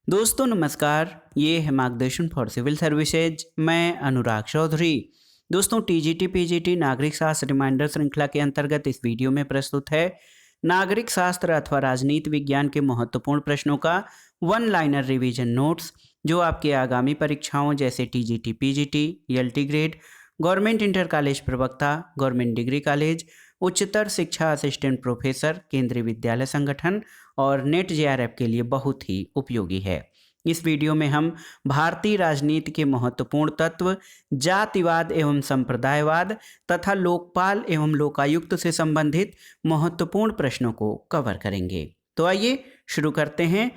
दोस्तों नमस्कार, ये है मार्गदर्शन फॉर सिविल सर्विसेज। मैं अनुराग चौधरी। दोस्तों टीजीटी पीजीटी नागरिक शास्त्र रिमाइंडर श्रृंखला के अंतर्गत इस वीडियो में प्रस्तुत है नागरिक शास्त्र अथवा राजनीति विज्ञान के महत्वपूर्ण प्रश्नों का वन लाइनर रिवीजन नोट्स, जो आपके आगामी परीक्षाओं जैसे TGT PGT, LT grade, government inter college प्रवक्ता, गवर्नमेंट डिग्री कॉलेज, उच्चतर शिक्षा असिस्टेंट प्रोफेसर, केंद्रीय विद्यालय संगठन और नेट जेआरएफ के लिए बहुत ही उपयोगी है। इस वीडियो में हम भारतीय राजनीति के महत्वपूर्ण तत्व, जातिवाद एवं संप्रदायवाद तथा लोकपाल एवं लोकायुक्त से संबंधित महत्वपूर्ण प्रश्नों को कवर करेंगे। तो आइए शुरू करते हैं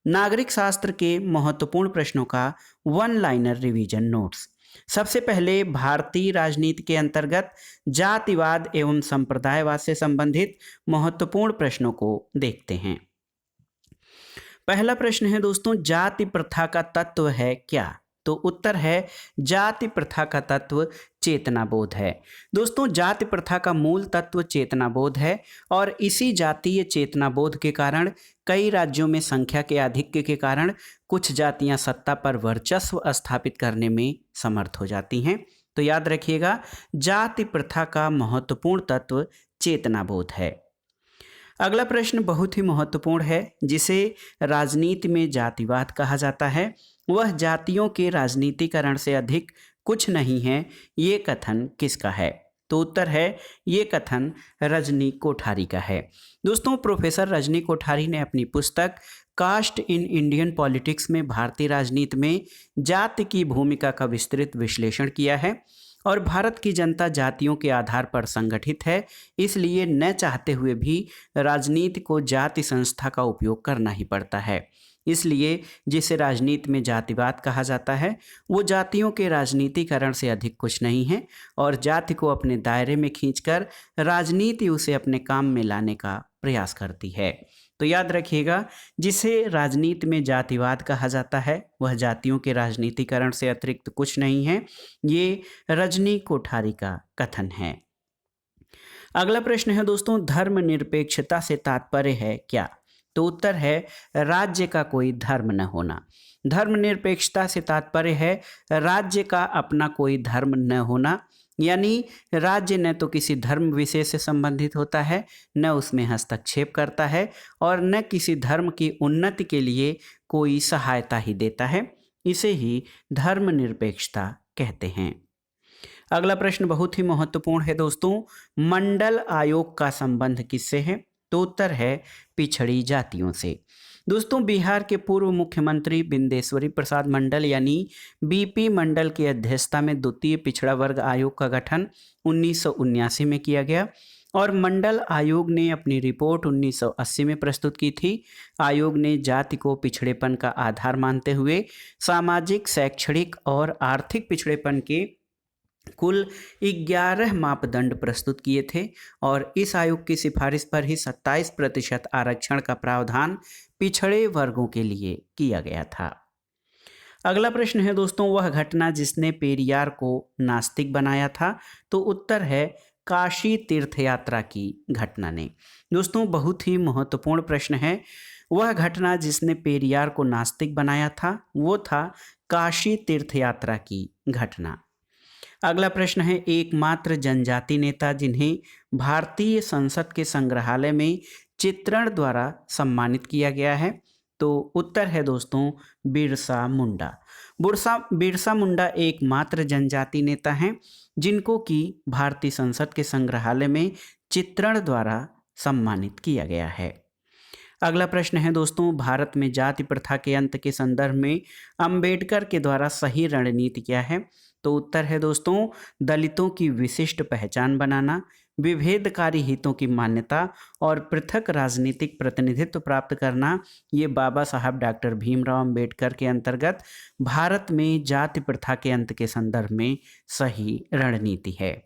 नागरिक शास्त्र के महत्वपूर्ण प्रश्नों का वन लाइनर रिवीजन नोट्स। सबसे पहले भारतीय राजनीति के अंतर्गत जातिवाद एवं संप्रदायवाद से संबंधित महत्वपूर्ण प्रश्नों को देखते हैं। पहला प्रश्न है दोस्तों, जाति प्रथा का तत्व है क्या? तो उत्तर है जाति प्रथा का तत्व चेतनाबोध है। दोस्तों जाति प्रथा का मूल तत्व चेतनाबोध है और इसी जातीय चेतनाबोध के कारण कई राज्यों में संख्या के आधिक्य के कारण कुछ जातियां सत्ता पर वर्चस्व स्थापित करने में समर्थ हो जाती हैं। तो याद रखिएगा, जाति प्रथा का महत्वपूर्ण तत्व चेतनाबोध है। अगला प्रश्न बहुत ही महत्वपूर्ण है, जिसे राजनीति में जातिवाद कहा जाता है। वह जातियों के राजनीतिकरण से अधिक कुछ नहीं है, ये कथन किसका है? तो उत्तर है ये कथन रजनी कोठारी का है। दोस्तों प्रोफेसर रजनी कोठारी ने अपनी पुस्तक कास्ट इन इंडियन पॉलिटिक्स में भारतीय राजनीति में जाति की भूमिका का विस्तृत विश्लेषण किया है और भारत की जनता जातियों के आधार पर संगठित है, इसलिए न चाहते हुए भी राजनीति को जाति संस्था का उपयोग करना ही पड़ता है। इसलिए जिसे राजनीति में जातिवाद कहा जाता है वो जातियों के राजनीतिकरण से अधिक कुछ नहीं है और जाति को अपने दायरे में खींचकर राजनीति उसे अपने काम में लाने का प्रयास करती है। तो याद रखिएगा, जिसे राजनीति में जातिवाद कहा जाता है वह जातियों के राजनीतिकरण से अतिरिक्त कुछ नहीं है, ये रजनी कोठारी का कथन है। अगला प्रश्न है दोस्तों, धर्मनिरपेक्षता से तात्पर्य है क्या? तो उत्तर है राज्य का कोई धर्म न होना। धर्मनिरपेक्षता से तात्पर्य है राज्य का अपना कोई धर्म न होना, यानी राज्य न तो किसी धर्म विशेष से संबंधित होता है, न उसमें हस्तक्षेप करता है और न किसी धर्म की उन्नति के लिए कोई सहायता ही देता है। इसे ही धर्मनिरपेक्षता कहते हैं। अगला प्रश्न बहुत ही महत्वपूर्ण है दोस्तों, मंडल आयोग का संबंध किससे है? तो उत्तर है पिछड़ी जातियों से। दोस्तों बिहार के पूर्व मुख्यमंत्री बिंदेश्वरी प्रसाद मंडल यानी बीपी मंडल की अध्यक्षता में द्वितीय पिछड़ा वर्ग आयोग का गठन 1979 में किया गया और मंडल आयोग ने अपनी रिपोर्ट 1980 में प्रस्तुत की थी। आयोग ने जाति को पिछड़ेपन का आधार मानते हुए सामाजिक, शैक्षणिक और आर्थिक पिछड़ेपन के कुल 11 मापदंड प्रस्तुत किए थे और इस आयोग की सिफारिश पर ही 27% आरक्षण का प्रावधान पिछड़े वर्गों के लिए किया गया था। अगला प्रश्न है दोस्तों, वह घटना जिसने पेरियार को नास्तिक बनाया था? तो उत्तर है काशी तीर्थ यात्रा की घटना ने। दोस्तों बहुत ही महत्वपूर्ण प्रश्न है, वह घटना जिसने पेरियार को नास्तिक बनाया था वो था काशी तीर्थ यात्रा की घटना। अगला प्रश्न है, एकमात्र जनजाति नेता जिन्हें भारतीय संसद के संग्रहालय में चित्रण द्वारा सम्मानित किया गया है? तो उत्तर है दोस्तों बिरसा मुंडा। बिरसा मुंडा एकमात्र जनजाति नेता हैं जिनको कि भारतीय संसद के संग्रहालय में चित्रण द्वारा सम्मानित किया गया है। अगला प्रश्न है दोस्तों, भारत में जाति प्रथा के अंत के संदर्भ में अंबेडकर के द्वारा सही रणनीति क्या है? तो उत्तर है दोस्तों दलितों की विशिष्ट पहचान बनाना, विभेदकारी हितों की मान्यता और पृथक राजनीतिक प्रतिनिधित्व प्राप्त करना। ये बाबा साहब डॉक्टर भीमराव अंबेडकर के अंतर्गत भारत में जाति प्रथा के अंत के संदर्भ में सही रणनीति है।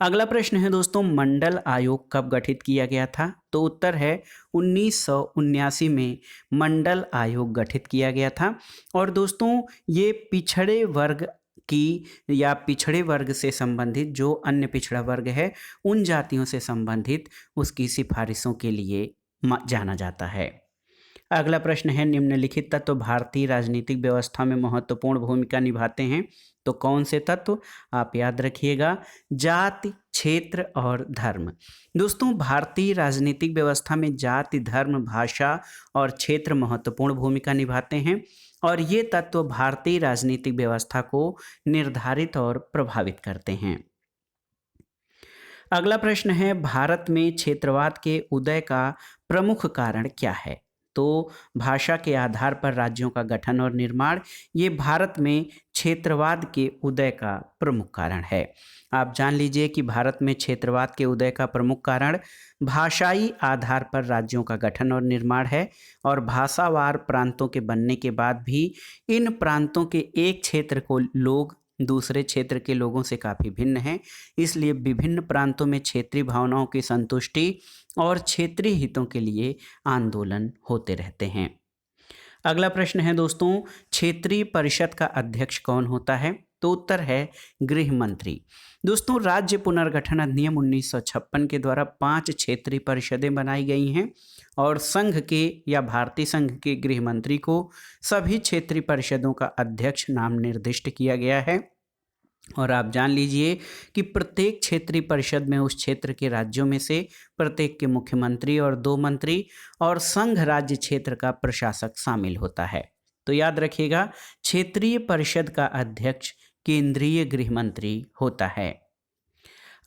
अगला प्रश्न है दोस्तों, मंडल आयोग कब गठित किया गया था? तो उत्तर है 1979 में मंडल आयोग गठित किया गया था और दोस्तों ये पिछड़े वर्ग की या पिछड़े वर्ग से संबंधित जो अन्य पिछड़ा वर्ग है उन जातियों से संबंधित उसकी सिफारिशों के लिए जाना जाता है। अगला प्रश्न है, निम्नलिखित तत्व भारतीय राजनीतिक व्यवस्था में महत्वपूर्ण भूमिका निभाते हैं। तो कौन से तत्व? आप याद रखिएगा, जाति, क्षेत्र और धर्म। दोस्तों, भारतीय राजनीतिक व्यवस्था में जाति, धर्म, भाषा और क्षेत्र महत्वपूर्ण भूमिका निभाते हैं और ये तत्व भारतीय राजनीतिक व्यवस्था को निर्धारित और प्रभावित करते हैं। अगला प्रश्न है, भारत में क्षेत्रवाद के उदय का प्रमुख कारण क्या है? तो भाषा के आधार पर राज्यों का गठन और निर्माण, ये भारत में क्षेत्रवाद के उदय का प्रमुख कारण है। आप जान लीजिए कि भारत में क्षेत्रवाद के उदय का प्रमुख कारण भाषाई आधार पर राज्यों का गठन और निर्माण है और भाषावार प्रांतों के बनने के बाद भी इन प्रांतों के एक क्षेत्र को लोग दूसरे क्षेत्र के लोगों से काफ़ी भिन्न हैं, इसलिए विभिन्न प्रांतों में क्षेत्रीय भावनाओं की संतुष्टि और क्षेत्रीय हितों के लिए आंदोलन होते रहते हैं। अगला प्रश्न है दोस्तों, क्षेत्रीय परिषद का अध्यक्ष कौन होता है? तो उत्तर है गृह मंत्री। दोस्तों, राज्य पुनर्गठन अधिनियम 1956 के द्वारा 5 क्षेत्रीय परिषदें बनाई गई हैं और संघ के या भारतीय संघ के गृह मंत्री को सभी क्षेत्रीय परिषदों का अध्यक्ष नाम निर्दिष्ट किया गया है। और आप जान लीजिए कि प्रत्येक क्षेत्रीय परिषद में उस क्षेत्र के राज्यों में से प्रत्येक के मुख्यमंत्री और 2 मंत्री और संघ राज्य क्षेत्र का प्रशासक शामिल होता है। तो याद रखिएगा, क्षेत्रीय परिषद का अध्यक्ष केंद्रीय गृह मंत्री होता है।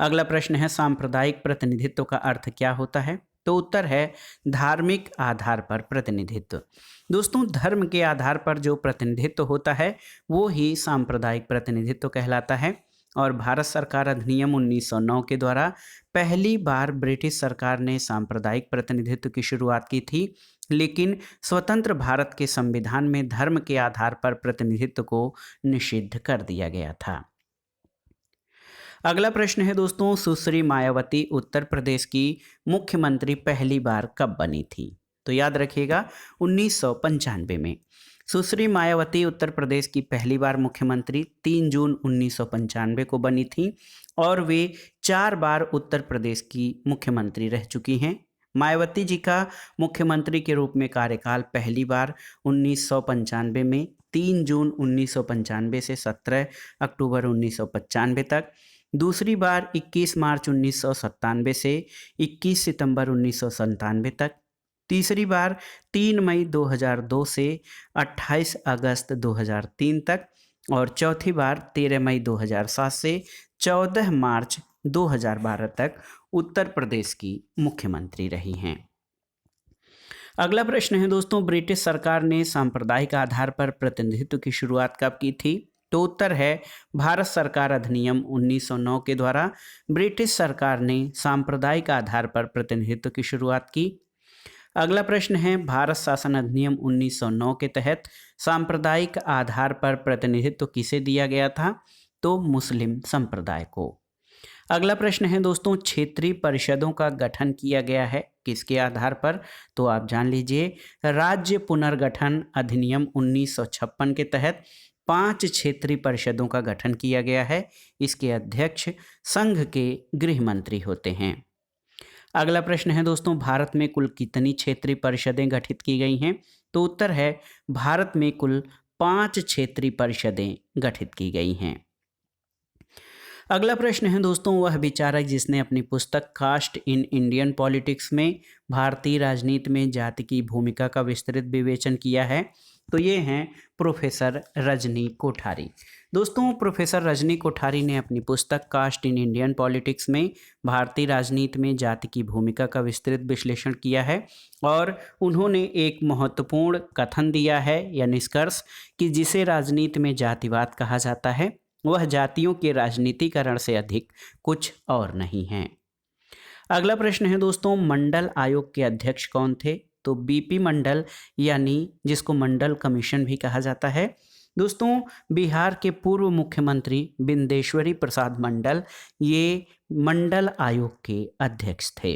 अगला प्रश्न है, सांप्रदायिक प्रतिनिधित्व का अर्थ क्या होता है? तो उत्तर है धार्मिक आधार पर प्रतिनिधित्व। दोस्तों, धर्म के आधार पर जो प्रतिनिधित्व होता है वो ही सांप्रदायिक प्रतिनिधित्व कहलाता है और भारत सरकार अधिनियम 1909 के द्वारा पहली बार ब्रिटिश सरकार ने सांप्रदायिक प्रतिनिधित्व की शुरुआत की थी, लेकिन स्वतंत्र भारत के संविधान में धर्म के आधार पर प्रतिनिधित्व को निषिद्ध कर दिया गया था। अगला प्रश्न है दोस्तों, सुश्री मायावती उत्तर प्रदेश की मुख्यमंत्री पहली बार कब बनी थी? तो याद रखिएगा 1995 में। सुश्री मायावती उत्तर प्रदेश की पहली बार मुख्यमंत्री 3 जून 1995 को बनी थी और वे 4 बार उत्तर प्रदेश की मुख्यमंत्री रह चुकी हैं। मायावती जी का मुख्यमंत्री के रूप में कार्यकाल पहली बार 1995 में 3 जून 1995 से 17 अक्टूबर 1995 तक, दूसरी बार 21 मार्च 1997 से 21 सितंबर 1997 तक, तीसरी बार 3 मई 2002 से 28 अगस्त 2003 तक और चौथी बार 13 मई 2007 से 14 मार्च 2012 तक उत्तर प्रदेश की मुख्यमंत्री रही हैं। अगला प्रश्न है दोस्तों, ब्रिटिश सरकार ने सांप्रदायिक आधार पर प्रतिनिधित्व की शुरुआत कब की थी? तो उत्तर है भारत सरकार अधिनियम 1909 के द्वारा ब्रिटिश सरकार ने सांप्रदायिक आधार पर प्रतिनिधित्व की शुरुआत की। अगला प्रश्न है, भारत शासन अधिनियम 1909 के तहत सांप्रदायिक आधार पर प्रतिनिधित्व किसे दिया गया था? तो मुस्लिम संप्रदाय को। अगला प्रश्न है दोस्तों, क्षेत्रीय परिषदों का गठन किया गया है किसके आधार पर? तो आप जान लीजिए, राज्य पुनर्गठन अधिनियम 1956 के तहत 5 क्षेत्रीय परिषदों का गठन किया गया है। इसके अध्यक्ष संघ के गृह मंत्री होते हैं। अगला प्रश्न है दोस्तों, भारत में कुल कितनी क्षेत्रीय परिषदें गठित की गई हैं? तो उत्तर है भारत में कुल 5 क्षेत्रीय परिषदें गठित की गई हैं। अगला प्रश्न है दोस्तों, वह विचारक जिसने अपनी पुस्तक कास्ट इन इंडियन पॉलिटिक्स में भारतीय राजनीति में जाति की भूमिका का विस्तृत विवेचन किया है? तो ये हैं प्रोफेसर रजनी कोठारी। दोस्तों, प्रोफेसर रजनी कोठारी ने अपनी पुस्तक कास्ट इन इंडियन पॉलिटिक्स में भारतीय राजनीति में जाति की भूमिका का विस्तृत विश्लेषण किया है और उन्होंने एक महत्वपूर्ण कथन दिया है या निष्कर्ष कि जिसे राजनीति में जातिवाद कहा जाता है वह जातियों के राजनीतिकरण से अधिक कुछ और नहीं है। अगला प्रश्न है दोस्तों, मंडल आयोग के अध्यक्ष कौन थे? तो बीपी मंडल, यानी जिसको मंडल कमीशन भी कहा जाता है। दोस्तों, बिहार के पूर्व मुख्यमंत्री बिंदेश्वरी प्रसाद मंडल ये मंडल आयोग के अध्यक्ष थे।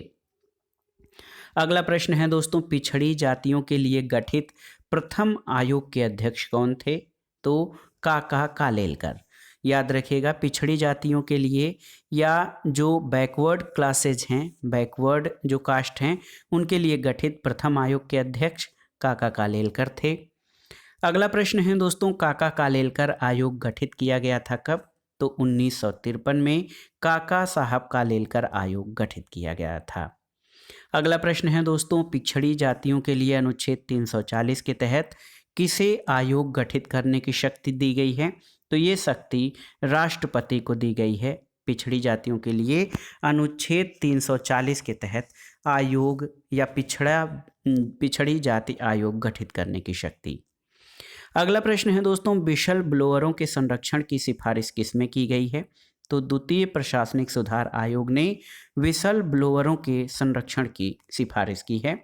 अगला प्रश्न है दोस्तों, पिछड़ी जातियों के लिए गठित प्रथम आयोग के अध्यक्ष कौन थे? तो काका कालेलकर। याद रखिएगा, पिछड़ी जातियों के लिए या जो बैकवर्ड क्लासेज हैं, बैकवर्ड जो कास्ट हैं, उनके लिए गठित प्रथम आयोग के अध्यक्ष काका कालेलकर थे। अगला प्रश्न है दोस्तों, काका कालेलकर आयोग गठित किया गया था कब? तो 1953 में काका साहब कालेलकर आयोग गठित किया गया था। अगला प्रश्न है दोस्तों, पिछड़ी जातियों के लिए अनुच्छेद 340 के तहत किसे आयोग गठित करने की शक्ति दी गई है? तो ये शक्ति राष्ट्रपति को दी गई है। पिछड़ी जातियों के लिए अनुच्छेद 340 के तहत आयोग या पिछड़ी जाति आयोग गठित करने की शक्ति। अगला प्रश्न है दोस्तों, विशल ब्लोअरों के संरक्षण की सिफारिश किसमें की गई है? तो द्वितीय प्रशासनिक सुधार आयोग ने विशल ब्लोअरों के संरक्षण की सिफारिश की है।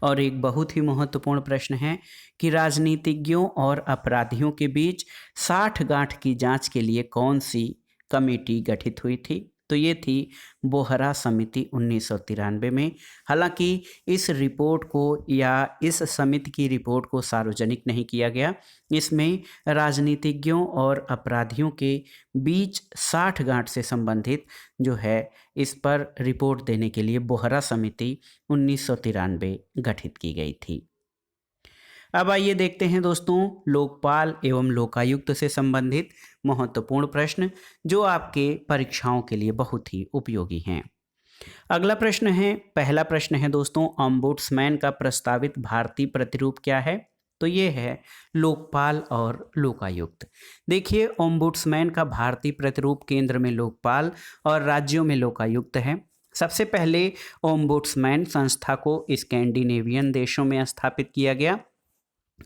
और एक बहुत ही महत्वपूर्ण प्रश्न है कि राजनीतिज्ञों और अपराधियों के बीच साठगांठ की जांच के लिए कौन सी कमेटी गठित हुई थी? तो ये थी बोहरा समिति 1993 में। हालांकि इस रिपोर्ट को या इस समिति की रिपोर्ट को सार्वजनिक नहीं किया गया। इसमें राजनीतिज्ञों और अपराधियों के बीच साठगांठ से संबंधित जो है इस पर रिपोर्ट देने के लिए बोहरा समिति 1993 गठित की गई थी। अब आइए देखते हैं दोस्तों लोकपाल एवं लोकायुक्त से संबंधित महत्वपूर्ण प्रश्न जो आपके परीक्षाओं के लिए बहुत ही उपयोगी हैं। अगला प्रश्न है, पहला प्रश्न है दोस्तों, ओम्बुड्समैन का प्रस्तावित भारतीय प्रतिरूप क्या है? तो ये है लोकपाल और लोकायुक्त। देखिए, ओम्बुड्समैन का भारतीय प्रतिरूप केंद्र में लोकपाल और राज्यों में लोकायुक्त है। सबसे पहले ओम्बुड्समैन संस्था को स्कैंडिनेवियन देशों में स्थापित किया गया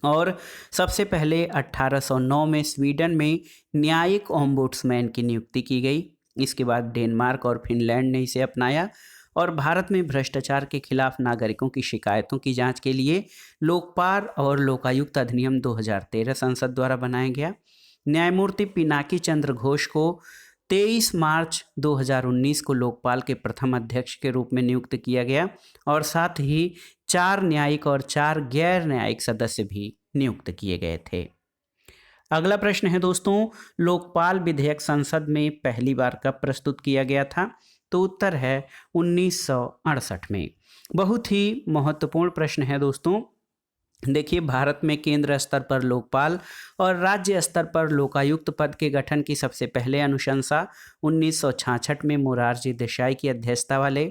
और सबसे पहले 1809 में स्वीडन में न्यायिक ओम्बुड्समैन की नियुक्ति की गई। इसके बाद डेनमार्क और फिनलैंड ने इसे अपनाया और भारत में भ्रष्टाचार के खिलाफ नागरिकों की शिकायतों की जांच के लिए लोकपाल और लोकायुक्त अधिनियम 2013 संसद द्वारा बनाया गया। न्यायमूर्ति पिनाकी चंद्र घोष को 23 मार्च 2019 को लोकपाल के प्रथम अध्यक्ष के रूप में नियुक्त किया गया और साथ ही 4 न्यायिक और 4 गैर न्यायिक सदस्य भी नियुक्त किए गए थे। अगला प्रश्न है दोस्तों, लोकपाल विधेयक संसद में पहली बार कब प्रस्तुत किया गया था? तो उत्तर है 1968 में। बहुत ही महत्वपूर्ण प्रश्न है दोस्तों। देखिए, भारत में केंद्र स्तर पर लोकपाल और राज्य स्तर पर लोकायुक्त पद के गठन की सबसे पहले अनुशंसा 1966 में मोरारजी देसाई की अध्यक्षता वाले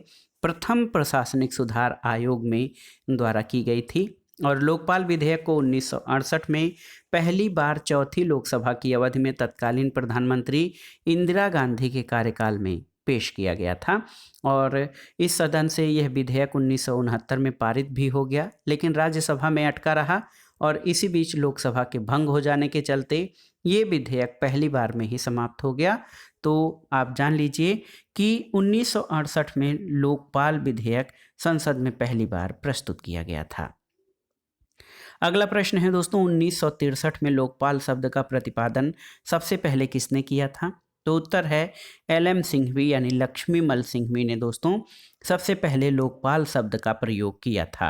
प्रथम प्रशासनिक सुधार आयोग में द्वारा की गई थी और लोकपाल विधेयक को 1968 में पहली बार चौथी लोकसभा की अवधि में तत्कालीन प्रधानमंत्री इंदिरा गांधी के कार्यकाल में पेश किया गया था और इस सदन से यह विधेयक 1969 में पारित भी हो गया, लेकिन राज्यसभा में अटका रहा और इसी बीच लोकसभा के भंग हो जाने के चलते ये विधेयक पहली बार में ही समाप्त हो गया। तो आप जान लीजिए कि 1968 में लोकपाल विधेयक संसद में पहली बार प्रस्तुत किया गया था। अगला प्रश्न है दोस्तों, 1963 में लोकपाल शब्द का प्रतिपादन सबसे पहले किसने किया था? तो उत्तर है LM सिंघवी यानी लक्ष्मीमल सिंघवी ने दोस्तों सबसे पहले लोकपाल शब्द का प्रयोग किया था।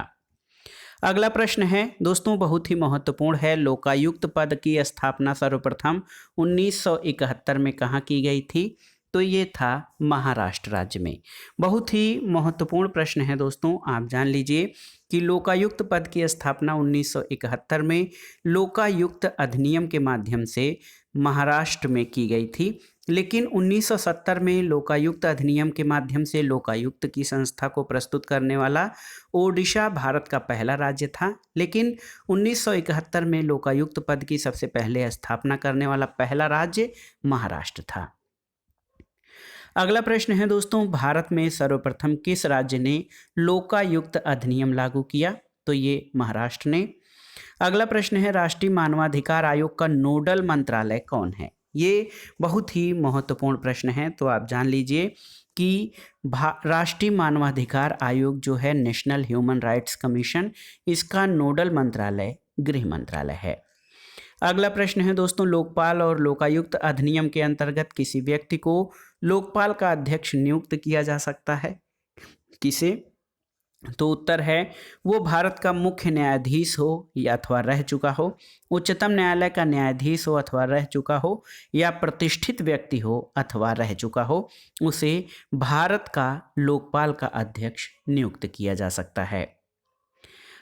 अगला प्रश्न है दोस्तों, बहुत ही महत्वपूर्ण है, लोकायुक्त पद की स्थापना सर्वप्रथम 1971 में कहाँ की गई थी? तो ये था महाराष्ट्र राज्य में। बहुत ही महत्वपूर्ण प्रश्न है दोस्तों, आप जान लीजिए कि लोकायुक्त पद की स्थापना 1971 में लोकायुक्त अधिनियम के माध्यम से महाराष्ट्र में की गई थी, लेकिन 1970 में लोकायुक्त अधिनियम के माध्यम से लोकायुक्त की संस्था को प्रस्तुत करने वाला ओडिशा भारत का पहला राज्य था, लेकिन 1971 में लोकायुक्त पद की सबसे पहले स्थापना करने वाला पहला राज्य महाराष्ट्र था। अगला प्रश्न है दोस्तों, भारत में सर्वप्रथम किस राज्य ने लोकायुक्त अधिनियम लागू किया? तो ये महाराष्ट्र ने। अगला प्रश्न है, राष्ट्रीय मानवाधिकार आयोग का नोडल मंत्रालय कौन है? ये बहुत ही महत्वपूर्ण प्रश्न है, तो आप जान लीजिए कि राष्ट्रीय मानवाधिकार आयोग जो है नेशनल ह्यूमन राइट्स कमीशन, इसका नोडल मंत्रालय गृह मंत्रालय है। अगला प्रश्न है दोस्तों, लोकपाल और लोकायुक्त अधिनियम के अंतर्गत किसी व्यक्ति को लोकपाल का अध्यक्ष नियुक्त किया जा सकता है, किसे? तो उत्तर है वो भारत का मुख्य न्यायाधीश हो या अथवा रह चुका हो, उच्चतम न्यायालय का न्यायाधीश हो अथवा रह चुका हो, या प्रतिष्ठित व्यक्ति हो अथवा रह चुका हो, उसे भारत का लोकपाल का अध्यक्ष नियुक्त किया जा सकता है।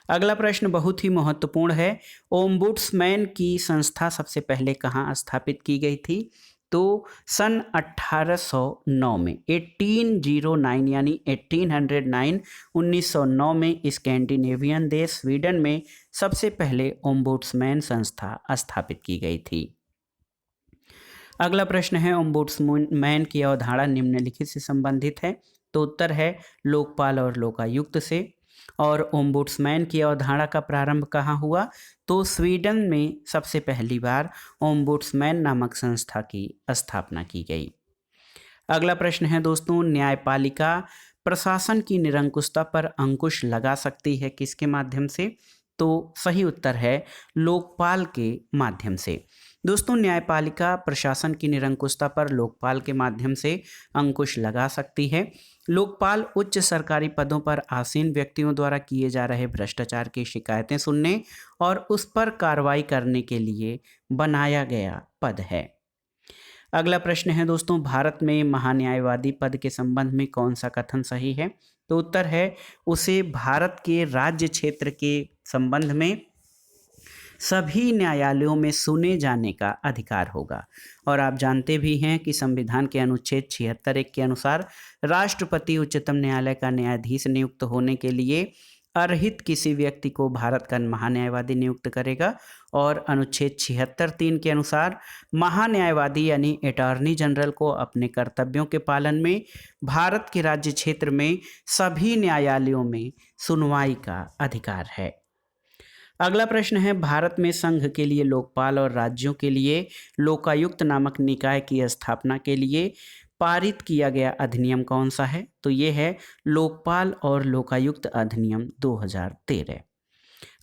अगला प्रश्न बहुत ही महत्वपूर्ण है। ओम्बुड्समैन की संस्था सबसे पहले कहाँ स्थापित की गई थी? तो सन 1809 में 1809 यानी 1809 1909 में स्कैंडिनेवियन देश स्वीडन में सबसे पहले ओम्बुड्समैन संस्था स्थापित की गई थी। अगला प्रश्न है ओम्बुड्समैन की अवधारणा निम्नलिखित से संबंधित है? तो उत्तर है लोकपाल और लोकायुक्त से। और ओम्बुड्समैन की अवधारणा का प्रारंभ कहाँ हुआ? तो स्वीडन में सबसे पहली बार ओम्बुड्समैन नामक संस्था की स्थापना की गई। अगला प्रश्न है दोस्तों, न्यायपालिका प्रशासन की निरंकुशता पर अंकुश लगा सकती है किसके माध्यम से? तो सही उत्तर है लोकपाल के माध्यम से। दोस्तों, न्यायपालिका प्रशासन की निरंकुशता पर लोकपाल के माध्यम से अंकुश लगा सकती है। लोकपाल उच्च सरकारी पदों पर आसीन व्यक्तियों द्वारा किए जा रहे भ्रष्टाचार की शिकायतें सुनने और उस पर कार्रवाई करने के लिए बनाया गया पद है। अगला प्रश्न है दोस्तों, भारत में महान्यायवादी पद के संबंध में कौन सा कथन सही है? तो उत्तर है उसे भारत के राज्य क्षेत्र के संबंध में सभी न्यायालयों में सुने जाने का अधिकार होगा। और आप जानते भी हैं कि संविधान के अनुच्छेद 76(1) के अनुसार राष्ट्रपति उच्चतम न्यायालय का न्यायाधीश नियुक्त होने के लिए अर्हित किसी व्यक्ति को भारत का महान्यायवादी नियुक्त करेगा। और अनुच्छेद 76(3) के अनुसार महान्यायवादी यानी अटॉर्नी जनरल को अपने कर्तव्यों के पालन में भारत के राज्य क्षेत्र में सभी न्यायालयों में सुनवाई का अधिकार है। अगला प्रश्न है, भारत में संघ के लिए लोकपाल और राज्यों के लिए लोकायुक्त नामक निकाय की स्थापना के लिए पारित किया गया अधिनियम कौन सा है? तो ये है लोकपाल और लोकायुक्त अधिनियम 2013।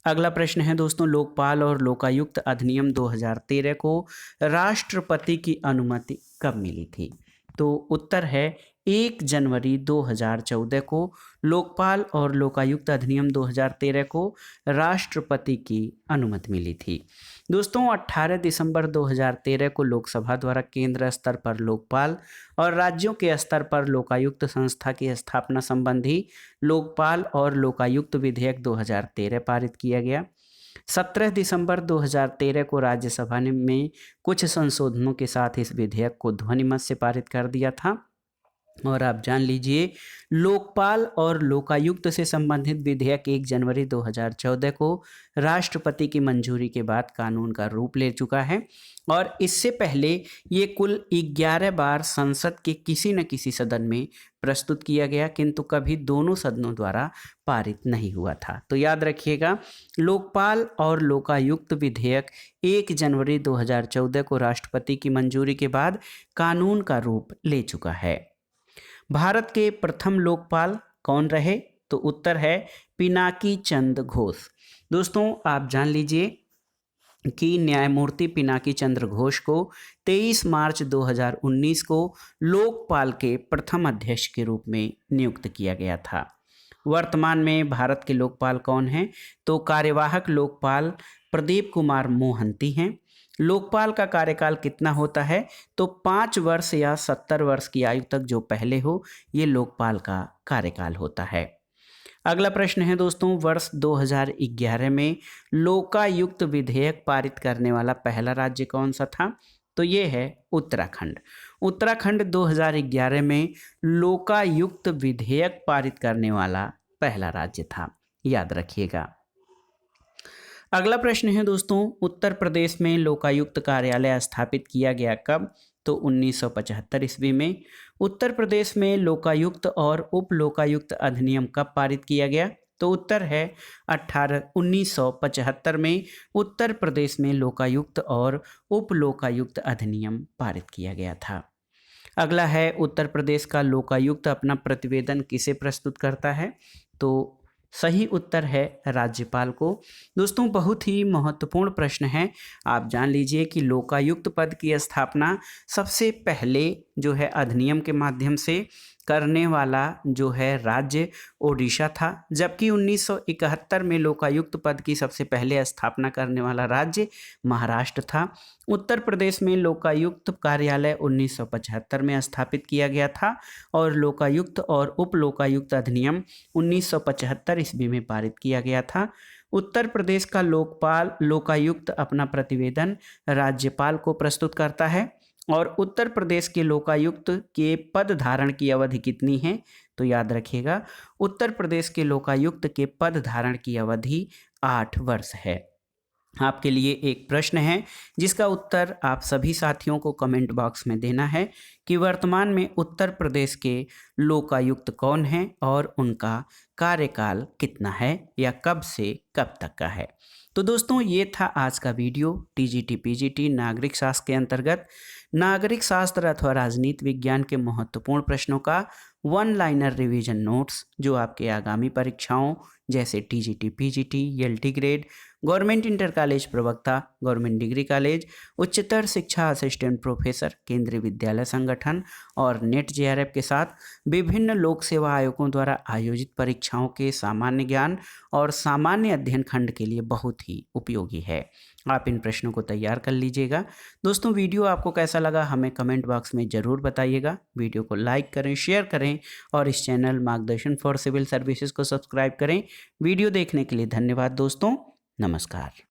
अगला प्रश्न है दोस्तों, लोकपाल और लोकायुक्त अधिनियम 2013 को राष्ट्रपति की अनुमति कब मिली थी? तो उत्तर है 1 जनवरी 2014 को लोकपाल और लोकायुक्त अधिनियम 2013 को राष्ट्रपति की अनुमति मिली थी। दोस्तों, 18 दिसंबर 2013 को लोकसभा द्वारा केंद्र स्तर पर लोकपाल और राज्यों के स्तर पर लोकायुक्त संस्था की स्थापना संबंधी लोकपाल और लोकायुक्त विधेयक 2013 पारित किया गया। 17 दिसंबर 2013 को राज्यसभा ने में कुछ संशोधनों के साथ इस विधेयक को ध्वनिमत से पारित कर दिया था। और आप जान लीजिए, लोकपाल और लोकायुक्त से संबंधित विधेयक 1 जनवरी 2014 को राष्ट्रपति की मंजूरी के बाद कानून का रूप ले चुका है। और इससे पहले ये कुल 11 बार संसद के किसी न किसी सदन में प्रस्तुत किया गया, किंतु कभी दोनों सदनों द्वारा पारित नहीं हुआ था। तो याद रखिएगा, लोकपाल और लोकायुक्त विधेयक 1 जनवरी 2014 को राष्ट्रपति की मंजूरी के बाद कानून का रूप ले चुका है। भारत के प्रथम लोकपाल कौन रहे? तो उत्तर है पिनाकी चंद्र घोष। दोस्तों, आप जान लीजिए कि न्यायमूर्ति पिनाकी चंद्र घोष को 23 मार्च 2019 को लोकपाल के प्रथम अध्यक्ष के रूप में नियुक्त किया गया था। वर्तमान में भारत के लोकपाल कौन हैं? तो कार्यवाहक लोकपाल प्रदीप कुमार मोहंती हैं। लोकपाल का कार्यकाल कितना होता है? तो 5 वर्ष या 70 वर्ष की आयु तक जो पहले हो, ये लोकपाल का कार्यकाल होता है। अगला प्रश्न है दोस्तों, वर्ष 2011 में लोकायुक्त विधेयक पारित करने वाला पहला राज्य कौन सा था? तो ये है उत्तराखंड। उत्तराखंड 2011 में लोकायुक्त विधेयक पारित करने वाला पहला राज्य था, याद रखिएगा। अगला प्रश्न है दोस्तों, उत्तर प्रदेश में लोकायुक्त कार्यालय स्थापित किया गया कब? तो 1975 ईस्वी में। उत्तर प्रदेश में लोकायुक्त और उप लोकायुक्त अधिनियम कब पारित किया गया? तो उत्तर है 1975 में उत्तर प्रदेश में लोकायुक्त और उप लोकायुक्त अधिनियम पारित किया गया था। अगला है, उत्तर प्रदेश का लोकायुक्त अपना प्रतिवेदन किसे प्रस्तुत करता है? तो सही उत्तर है राज्यपाल को। दोस्तों, बहुत ही महत्वपूर्ण प्रश्न है। आप जान लीजिए कि लोकायुक्त पद की स्थापना सबसे पहले जो है अधिनियम के माध्यम से करने वाला जो है राज्य ओडिशा था, जबकि 1971 में लोकायुक्त पद की सबसे पहले स्थापना करने वाला राज्य महाराष्ट्र था। उत्तर प्रदेश में लोकायुक्त कार्यालय 1975 में स्थापित किया गया था और लोकायुक्त और उप लोकायुक्त अधिनियम 1975 ईस्वी में पारित किया गया था। उत्तर प्रदेश का लोकायुक्त अपना प्रतिवेदन राज्यपाल को प्रस्तुत करता है और उत्तर प्रदेश के लोकायुक्त के पद धारण की अवधि कितनी है, तो याद रखिएगा उत्तर प्रदेश के लोकायुक्त के पद धारण की अवधि 8 वर्ष है। आपके लिए एक प्रश्न है जिसका उत्तर आप सभी साथियों को कमेंट बॉक्स में देना है कि वर्तमान में उत्तर प्रदेश के लोकायुक्त कौन हैं और उनका कार्यकाल कितना है या कब से कब तक का है। तो दोस्तों ये था आज का वीडियो टीजीटी पीजीटी नागरिक शास्त्र के अंतर्गत नागरिक शास्त्र अथवा राजनीति विज्ञान के महत्वपूर्ण प्रश्नों का वन लाइनर रिवीजन नोट्स, जो आपके आगामी परीक्षाओं जैसे TGT PGT, LT grade, government inter college प्रवक्ता, गवर्नमेंट डिग्री कॉलेज, उच्चतर शिक्षा असिस्टेंट प्रोफेसर, केंद्रीय विद्यालय संगठन और नेट जेआरएफ के साथ विभिन्न लोक सेवा आयोगों द्वारा आयोजित परीक्षाओं के सामान्य ज्ञान और सामान्य अध्ययन खंड के लिए बहुत ही उपयोगी है। आप इन प्रश्नों को तैयार कर लीजिएगा। दोस्तों वीडियो आपको कैसा लगा हमें कमेंट बॉक्स में ज़रूर बताइएगा। वीडियो को लाइक करें, शेयर करें और इस चैनल मार्गदर्शन फॉर सिविल सर्विसेज को सब्सक्राइब करें। वीडियो देखने के लिए धन्यवाद दोस्तों। नमस्कार।